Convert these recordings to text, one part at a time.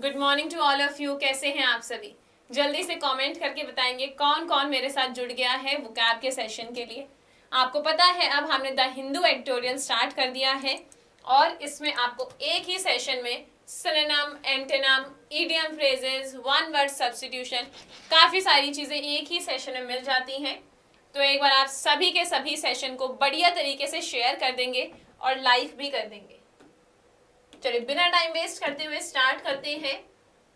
Good morning to all of you. कैसे हैं आप सभी? जल्दी से कमेंट करके बताएंगे कौन कौन मेरे साथ जुड़ गया है वोकैब के सेशन के लिए। आपको पता है अब हमने द हिंदू एडिटोरियल स्टार्ट कर दिया है और इसमें आपको एक ही सेशन में synonym, antonym, idiom phrases, one word substitution, काफ़ी सारी चीज़ें एक ही सेशन में मिल जाती हैं। तो एक बार आप सभी के सभी सेशन को बढ़िया तरीके से शेयर कर देंगे और लाइक भी कर देंगे। चलिए बिना टाइम वेस्ट करते हुए स्टार्ट करते हैं।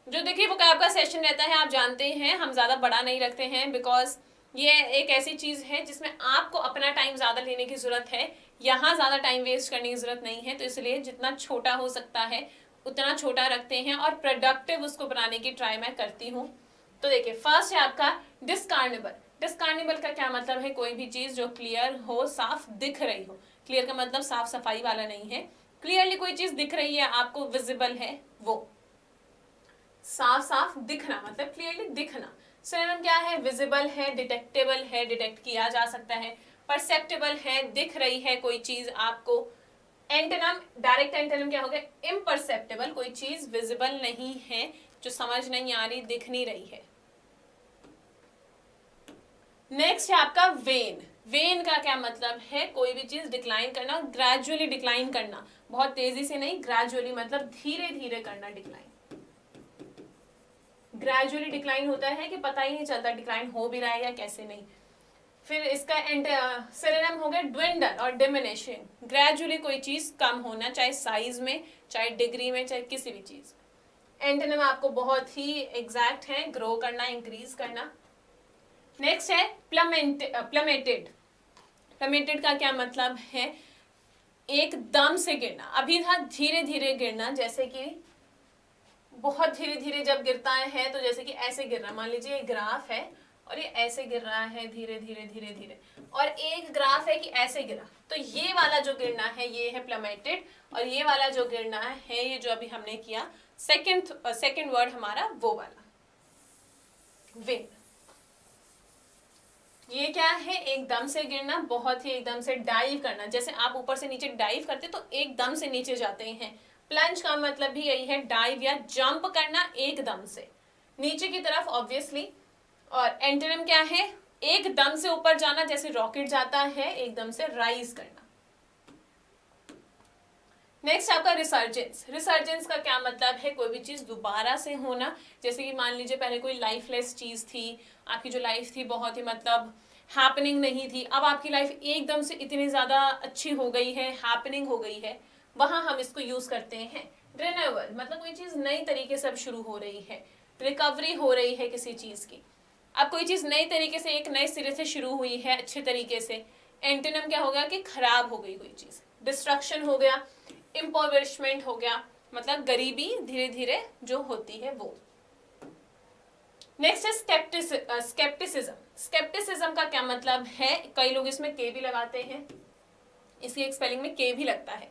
जो देखिए वोकैब का सेशन रहता है, आप जानते हैं हम ज़्यादा बड़ा नहीं रखते हैं, बिकॉज ये एक ऐसी चीज़ है जिसमें आपको अपना टाइम ज़्यादा लेने की ज़रूरत है। यहाँ ज़्यादा टाइम वेस्ट करने की ज़रूरत नहीं है, तो इसलिए जितना छोटा हो सकता है उतना छोटा रखते हैं और प्रोडक्टिव उसको बनाने की ट्राई मैं करती हूँ। तो देखिए फर्स्ट है आपका डिस्कार्नेबल। डिस्कार्नेबल का क्या मतलब है? कोई भी चीज़ जो क्लियर हो, साफ दिख रही हो। क्लियर का मतलब साफ सफाई वाला नहीं है, क्लियरली कोई चीज़ दिख रही है आपको, विजिबल है, वो साफ साफ दिखना मतलब क्लियरली दिखना। सिनोनिम क्या है? विजिबल है, डिटेक्टेबल है, डिटेक्ट किया जा सकता है, परसेप्टेबल है, दिख रही है कोई चीज आपको। एंटोनिम, डायरेक्ट एंटोनिम क्या हो गया? इम्परसेप्टेबल, कोई चीज विजिबल नहीं है, जो समझ नहीं आ रही, दिख नहीं रही है। नेक्स्ट है आपका वेन। वेन का क्या मतलब है? कोई भी चीज डिक्लाइन करना, ग्रेजुअली डिक्लाइन करना, बहुत तेजी से नहीं, ग्रेजुअली मतलब धीरे धीरे करना डिक्लाइन। ग्रेजुअली डिक्लाइन होता है कि पता ही नहीं चलता डिक्लाइन हो भी रहा है या कैसे नहीं। फिर इसका सिनोनिम हो गया ड्विंडल और डिमिनिशिंग। ग्रेजुअली कोई चीज कम होना, चाहे साइज में, चाहे डिग्री में, चाहे किसी भी चीज। एंटोनिम आपको बहुत ही एग्जैक्ट है, ग्रो करना, इंक्रीज करना। नेक्स्ट है प्लमेटेड। प्लमेटेड का क्या मतलब है? एकदम से गिरना। अभी था धीरे धीरे गिरना, जैसे कि बहुत धीरे धीरे जब गिरता है तो जैसे कि ऐसे गिर रहा है। मान लीजिए एक ग्राफ है और ये ऐसे गिर रहा है धीरे धीरे धीरे धीरे, और एक ग्राफ है कि ऐसे गिरा, तो ये वाला जो गिरना है ये है प्लमेटेड, और ये वाला जो गिरना है ये जो अभी हमने किया सेकंड वर्ड हमारा वो वाला वेन। ये क्या है? एकदम से गिरना, बहुत ही एकदम से डाइव करना। जैसे आप ऊपर से नीचे डाइव करते तो एकदम से नीचे जाते हैं। प्लंज का मतलब भी यही है, डाइव या जंप करना एकदम से नीचे की तरफ, ऑब्वियसली। और एंटोनिम क्या है? एकदम से ऊपर जाना, जैसे रॉकेट जाता है, एकदम से राइज करना। नेक्स्ट आपका रिसर्जेंस। रिसर्जेंस का क्या मतलब है? कोई भी चीज दोबारा से होना। जैसे कि मान लीजिए पहले कोई लाइफलेस चीज थी, आपकी जो लाइफ थी बहुत ही मतलब हैपनिंग नहीं थी, अब आपकी लाइफ एकदम से इतनी ज्यादा अच्छी हो गई है, हैपनिंग हो गई है, वहां हम इसको यूज करते हैं। रिन्यूअल मतलब कोई चीज नई तरीके से अब शुरू हो रही है, रिकवरी हो रही है किसी चीज की। अब कोई चीज नई तरीके से, एक नए सिरे से शुरू हुई है अच्छे तरीके से। एंटोनिम क्या हो गया? कि खराब हो गई कोई चीज, डिस्ट्रक्शन हो गया, इम्पोवरिशमेंट हो गया, मतलब गरीबी धीरे धीरे जो होती है वो। नेक्स्ट है स्केप्टिसिज्म। स्केप्टिसिज्म का क्या मतलब है? कई लोग इसमें के भी लगाते हैं, इसकी एक स्पेलिंग में के भी लगता है।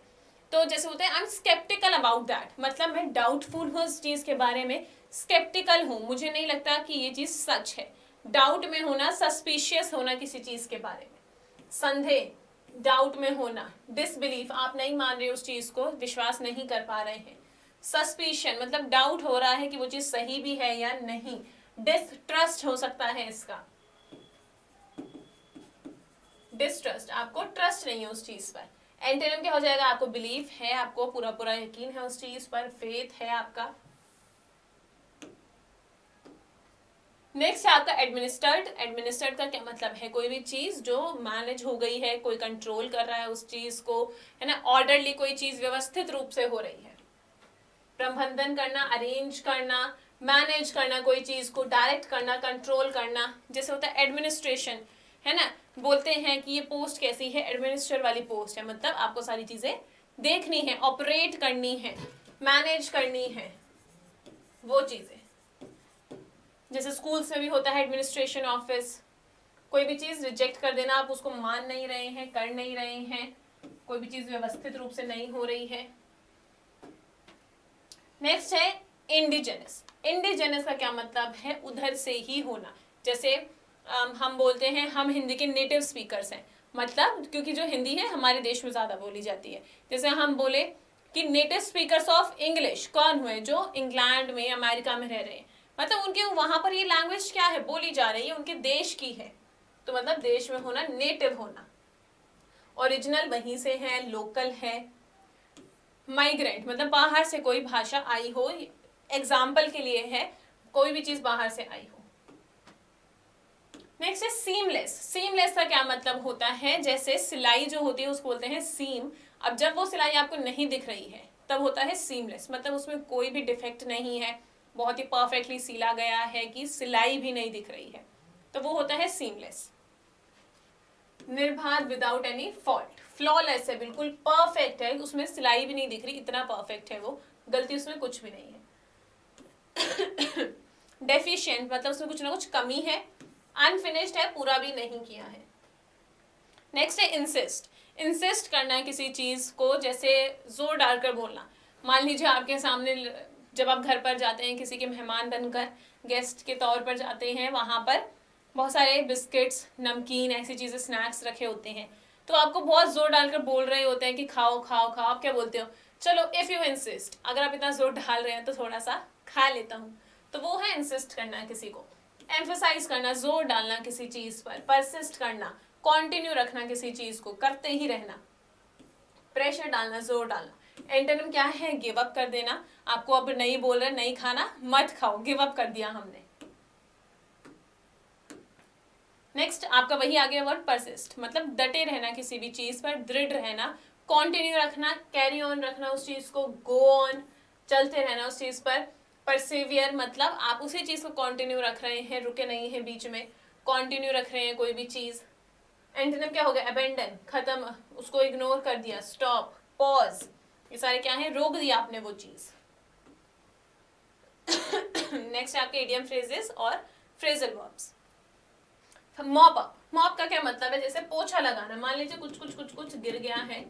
तो जैसे होता है I am sceptical about that, मतलब मैं डाउटफुल हूँ इस चीज के बारे में, स्केप्टिकल हूँ, मुझे नहीं लगता कि ये चीज सच है। डाउट में होना, सस्पिशियस होना किसी चीज के बारे में, संदेह, डाउट में होना, डिसबिलीफ, आप नहीं मान रहे उस चीज को, विश्वास नहीं कर पा रहे हैं। सस्पिशन मतलब डाउट हो रहा है कि वो चीज सही भी है या नहीं। डिसट्रस्ट हो सकता है इसका, डिसट्रस्ट, आपको ट्रस्ट नहीं है उस चीज पर। एंटोनिम क्या हो जाएगा? आपको बिलीफ है, आपको पूरा पूरा यकीन है उस चीज पर, फेथ है आपका। नेक्स्ट है आपका एडमिनिस्टर्ड। एडमिनिस्टर्ड का क्या मतलब है? कोई भी चीज जो मैनेज हो गई है, कोई कंट्रोल कर रहा है उस चीज को, है ना, ऑर्डरली कोई चीज व्यवस्थित रूप से हो रही है। प्रबंधन करना, अरेंज करना, मैनेज करना, कोई चीज को डायरेक्ट करना, कंट्रोल करना। जैसे होता है एडमिनिस्ट्रेशन, है ना, बोलते हैं कि ये पोस्ट कैसी है? एडमिनिस्ट्रेटर वाली पोस्ट है, मतलब आपको सारी चीजें देखनी है, ऑपरेट करनी है, मैनेज करनी है, वो चीजें। जैसे स्कूल्स में भी होता है एडमिनिस्ट्रेशन ऑफिस। कोई भी चीज रिजेक्ट कर देना, आप उसको मान नहीं रहे हैं, कर नहीं रहे हैं, कोई भी चीज व्यवस्थित रूप से नहीं हो रही है। नेक्स्ट है इंडिजिनस। इंडिजिनस का क्या मतलब है? उधर से ही होना। जैसे हम बोलते हैं हम हिंदी के नेटिव स्पीकर्स हैं, मतलब क्योंकि जो हिंदी है हमारे देश में ज़्यादा बोली जाती है। जैसे हम बोले कि नेटिव स्पीकर्स ऑफ इंग्लिश कौन हुए, जो इंग्लैंड में अमेरिका में रह रहे हैं, मतलब उनके वहां पर ये लैंग्वेज क्या है बोली जा रही है, उनके देश की है, तो मतलब देश में होना, नेटिव होना, ओरिजिनल वहीं से है, लोकल है। माइग्रेंट मतलब बाहर से कोई भाषा आई हो, एग्जाम्पल के लिए है कोई भी चीज बाहर से आई हो। नेक्स्ट है सीमलेस। सीमलेस का क्या मतलब होता है, जैसे सिलाई जो होती है उसको बोलते हैं सीम। अब जब वो सिलाई आपको नहीं दिख रही है तब होता है सीमलेस, मतलब उसमें कोई भी डिफेक्ट नहीं है, बहुत ही परफेक्टली सिला गया है कि सिलाई भी नहीं दिख रही है, तो वो होता है सीमलेस। निर्बाध विदाउट एनी फॉल्ट, फ्लॉलेस है, बिल्कुल परफेक्ट है, उसमें सिलाई भी नहीं दिख रही, इतना परफेक्ट है वो, गलती उसमें कुछ भी नहीं है। डेफिशिएंट मतलब उसमें कुछ ना कुछ कमी है, अनफिनिश्ड है, पूरा भी नहीं किया है। नेक्स्ट है इंसिस्ट। इंसिस्ट करना है किसी चीज को, जैसे जोर डालकर बोलना। मान लीजिए आपके सामने जब आप घर पर जाते हैं, किसी के मेहमान बनकर गेस्ट के तौर पर जाते हैं, वहां पर बहुत सारे बिस्किट्स, नमकीन, ऐसी चीजें, स्नैक्स रखे होते हैं, तो आपको बहुत जोर डालकर बोल रहे होते हैं कि खाओ खाओ खाओ, आप क्या बोलते हो, चलो इफ यू इंसिस्ट, अगर आप इतना जोर डाल रहे हैं तो थोड़ा सा खा लेता हूँ, तो वो है इंसिस्ट करना किसी को। एम्फसाइज करना, जोर डालना किसी चीज पर, परसिस्ट करना, कंटिन्यू रखना किसी चीज को, करते ही रहना, प्रेशर डालना, जोर डालना। एंटोनिम क्या है, गिव अप कर देना, आपको अब नहीं बोल रहे, नहीं खाना, मत खाओ, गिव अप कर दिया हमने। नेक्स्ट आपका वही आ गया वर्ड परसिस्ट, मतलब डटे रहना किसी भी चीज पर, दृढ़ रहना, कंटिन्यू रखना, कैरी ऑन रखना उस चीज को, गो ऑन, चलते रहना उस चीज पर। परसिवियर मतलब आप उसी चीज को कंटिन्यू रख रहे हैं, रुके नहीं है बीच में, कंटिन्यू रख रहे हैं कोई भी चीज। एंटोनिम क्या हो गया, अबेंडन, खत्म, उसको इग्नोर कर दिया, स्टॉप, पॉज, ये सारे क्या है, रोक दिया आपने वो चीज। नेक्स्ट आपके इडियम फ्रेजेस और phrasal verbs. Mop up, mop का क्या मतलब है, जैसे पोछा लगाना, मान लीजिए कुछ कुछ कुछ कुछ गिर गया है,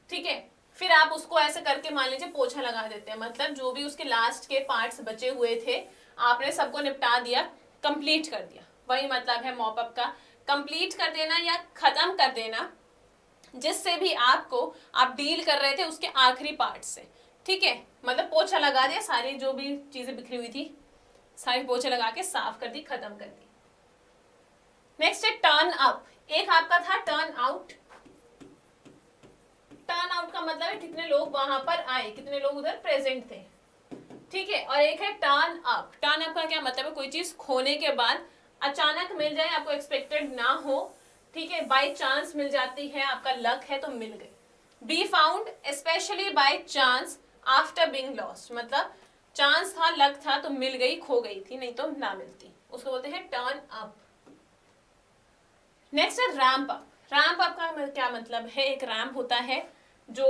ठीक है, फिर आप उसको ऐसे करके मान लीजिए पोछा लगा देते हैं, मतलब जो भी उसके लास्ट के पार्ट्स बचे हुए थे आपने सबको निपटा दिया, कंप्लीट कर दिया, वही मतलब है मॉप अप का, कंप्लीट कर देना या खत्म कर देना, जिससे भी आपको आप डील कर रहे थे उसके आखिरी पार्ट से, ठीक है, मतलब पोछा लगा दिया, सारी जो भी चीजें बिखरी हुई थी सारी पोछा लगा के साफ कर दी, खत्म कर दी। नेक्स्ट है टर्न अप, एक आपका था टर्न आउट। टर्न आउट का मतलब है कितने लोग वहां पर आए, कितने लोग उधर प्रेजेंट थे, ठीक है, और एक है टर्न अप। टर्न अप का क्या मतलब है, कोई चीज खोने के बाद अचानक मिल जाए, आपको एक्सपेक्टेड ना हो, ठीक है, बाय चांस मिल जाती है, आपका लक है तो मिल गई। Be found specially by chance after being lost, मतलब चांस था, लक था तो मिल गई, खो गई थी नहीं तो ना मिलती, उसको बोलते हैं टर्न अप। नेक्स्ट है रैंप अप। रैंप अप का क्या मतलब है, एक रैंप होता है जो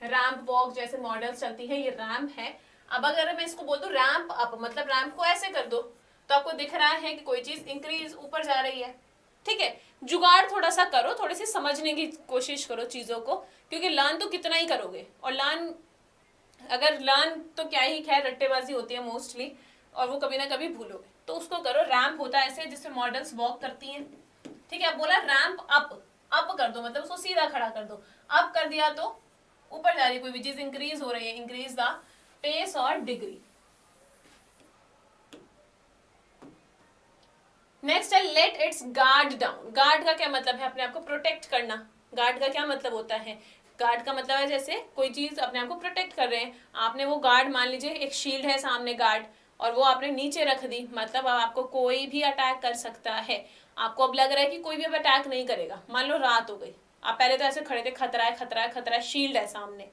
रैंप वॉक जैसे मॉडल्स चलती है, ये रैंप है। अब अगर मैं इसको बोल दूं रैंप अप, मतलब रैंप को ऐसे कर दो तो आपको दिख रहा है कि कोई चीज इंक्रीज ऊपर जा रही है, ठीक है, जुगाड़ थोड़ा सा करो, थोड़ी सी समझने की कोशिश करो चीजों को, क्योंकि लर्न तो कितना ही करोगे, और लर्न तो क्या ही, खैर रट्टेबाजी होती है मोस्टली, और वो कभी ना कभी भूलोगे, तो उसको करो। रैंप होता है ऐसे जिससे मॉडल्स वॉक करती हैं, ठीक है, अब बोला रैंप अप कर दो, मतलब उसको सीधा खड़ा कर दो, अप कर दिया तो ऊपर जा रही है कोई भी चीज, इंक्रीज हो रही है, इंक्रीज द पेस और डिग्री। नेक्स्ट है let its guard down. Guard का क्या मतलब है, अपने आप को प्रोटेक्ट करना। गार्ड का क्या मतलब होता है, गार्ड का मतलब है जैसे कोई चीज अपने आप को प्रोटेक्ट कर रहे हैं, आपने वो गार्ड, मान लीजिए एक शील्ड है सामने गार्ड, और वो आपने नीचे रख दी, मतलब अब आपको कोई भी अटैक कर सकता है, आपको अब लग रहा है कि कोई भी अब अटैक नहीं करेगा, मान लो रात हो गई, आप पहले तो ऐसे खड़े थे, खतरा है खतरा है खतरा है, शील्ड है सामने,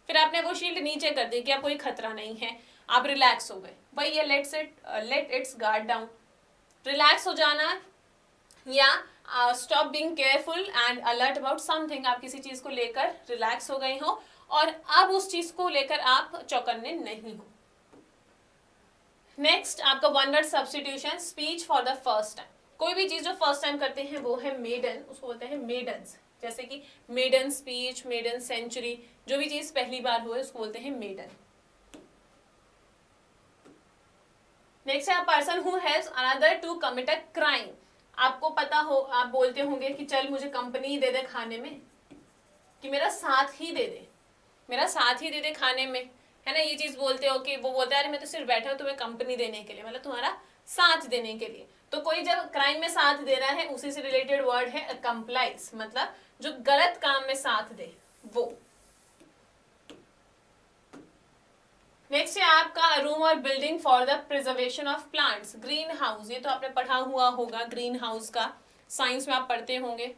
फिर आपने वो शील्ड नीचे कर दी कि अब कोई खतरा नहीं है, आप रिलैक्स हो गए, भाई ये let its guard down, relax हो जाना, या stop being careful and alert about something, आप किसी चीज को लेकर रिलैक्स हो गए हो और अब उस चीज को लेकर आप चौकन्ने नहीं हो। नेक्स्ट आपका one word substitution, speech for the first time. कोई भी चीज जो फर्स्ट टाइम करते हैं वो है मेडन, उसको बोलते हैं मेडन्स, जैसे कि मेडन स्पीच, मेडन सेंचुरी, जो भी चीज पहली बार हुए उसको बोलते हैं मेडन। नेक्स्ट है person who helps another to commit a crime. आपको पता हो, आप बोलते होंगे कि चल मुझे कंपनी दे दे खाने में, कि मेरा साथ ही दे दे, मेरा साथ ही दे दे खाने में, है ना। ये चीज बोलते हो कि वो बोलता है अरे मैं तो सिर्फ बैठा हूँ तुम्हें कंपनी देने के लिए, मतलब तुम्हारा साथ देने के लिए। तो कोई जब क्राइम में साथ दे रहा है, उसी से रिलेटेड वर्ड है अकम्प्लाइज, मतलब जो गलत काम में साथ दे वो। नेक्स्ट है आपका रूम और building for the preservation of plants, green house. ये तो आपने पढ़ा हुआ होगा, ग्रीन हाउस का साइंस में आप पढ़ते होंगे।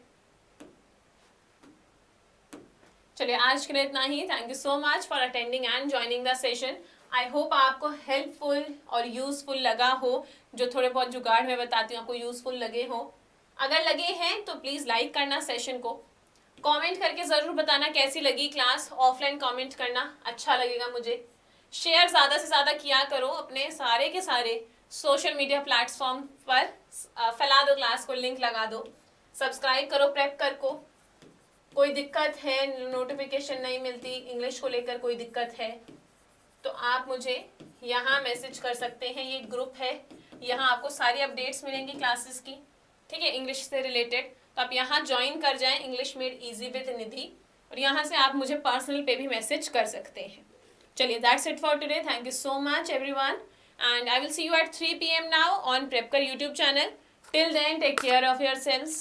चलिए आज के लिए इतना ही। Thank you so much for attending and joining the session. I hope आपको हेल्पफुल और यूजफुल लगा हो, जो थोड़े बहुत जुगाड़ मैं बताती हूँ आपको यूजफुल लगे हो। अगर लगे हैं तो प्लीज लाइक करना सेशन को, कमेंट करके जरूर बताना कैसी लगी क्लास। ऑफलाइन कमेंट करना अच्छा लगेगा मुझे। शेयर ज्यादा से ज्यादा किया करो अपने सारे के सारे सोशल मीडिया प्लेटफॉर्म पर, फैला दो क्लास को, लिंक लगा दो, सब्सक्राइब करो प्रेप कर को। कोई दिक्कत है, नोटिफिकेशन नहीं मिलती, इंग्लिश को लेकर कोई दिक्कत है तो आप मुझे यहाँ मैसेज कर सकते हैं। ये ग्रुप है, यहाँ आपको सारी अपडेट्स मिलेंगी क्लासेस की, ठीक है, इंग्लिश से रिलेटेड। तो आप यहाँ ज्वाइन कर जाएं, इंग्लिश मेड इजी विद निधि, और यहाँ से आप मुझे पर्सनल पे भी मैसेज कर सकते हैं। चलिए that's it for today. Thank you so much everyone and I will see you at 3 PM now on Prepkar YouTube channel. Till then take care of yourselves.